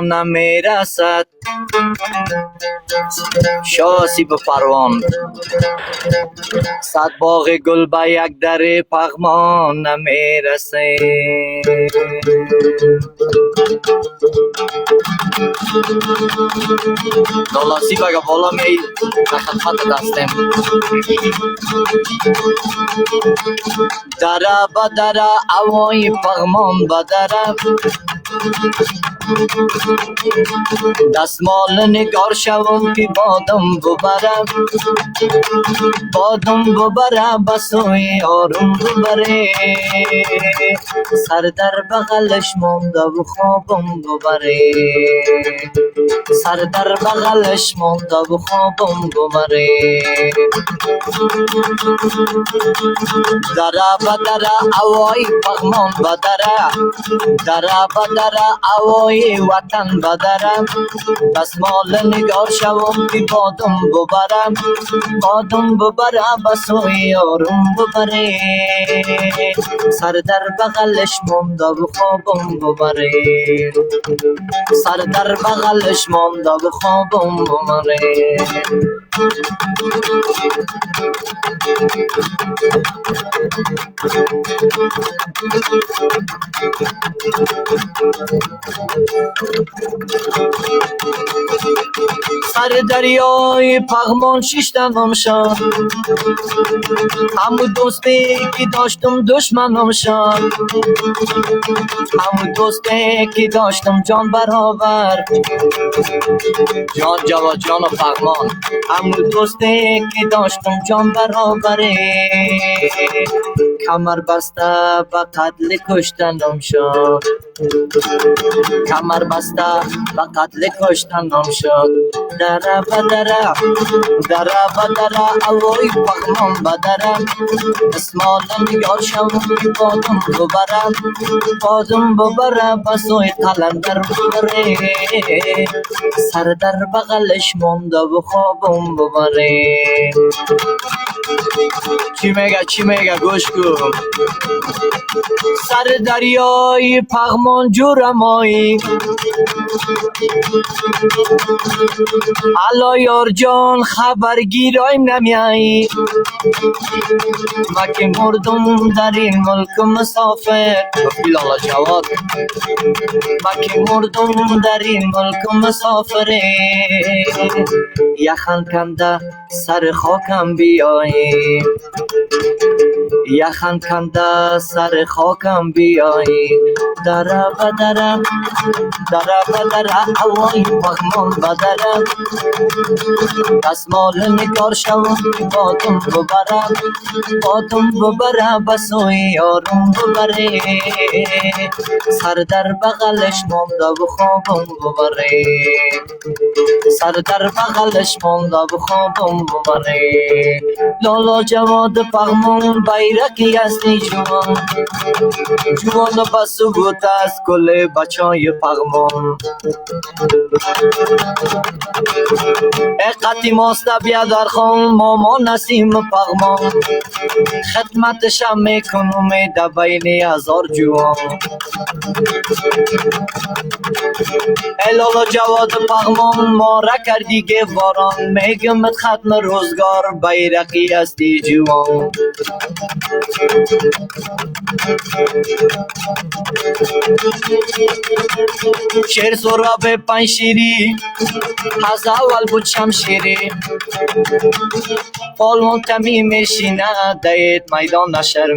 نمیرسد شاسی به پروان صد باغ گل به یک در پغمان نمیرسه دالاسی بگه بالا می خدمت دستم دره به دره اوای پغمان به دره دستمال نگار شوم که بادم ببرم بسوی آروم ببره سر در بغلش مانده و خوابم ببره سر در بغلش مانده و خوابم ببره دره به دره اوای پغمان به دره به دره اوای وطن به دره دستمال نگار شوم که بادم ببره بسوی آروم ببره سر در بغلش مانده و خوابم ببره سر در بغلش مانده و خوابم ببره سر دریای پغمان شیشتنم شد همون دوستی که داشتم دشمنم شد همون دوستی که داشتم جان برابر جان جواد جان پغمان همون دوستی که داشتم جان برابره کمر بسته به قتل کشتنم شد کمر بسته به قتل کشتنم شد دره به دره اوای پغمان به دره اسمال نگار شوم که بادم ببره بسوی قلندر ببره سر در بغلش مانده و خوابم ببره چی میگه گوش کن سر دریای پغمان جورمایی الا یار جان خبرگیرایم نمیایی ما که مردم در این ملک مسافر لالا جواد ما که مردم در این ملک مسافر یخن کنده سر خاکم بیایی یخن کنده سر خاکم بیایی دره به دره اوای پغمان به دره دستمال نگار شوم بادم ببره بسوی آروم ببره سر در بغلش مانده و خوابم ببره سر در بغلش مانده و خوابم ببره لالا جواد پغمان بیرکی هستی جوان بسو بود از کل بچای پغمان اقتی ماسته بیا در خان ماما نسیم پغمان خدمتشم میکنم در بین هزار جوان ای لالا جواد پغمان ما را کردی گواران میگمت ختم روزگار بیرقی هستی جوان شیر سراب پنشیری از اول بود شمشیری پالمون کمی میشینه دیت میدان نشر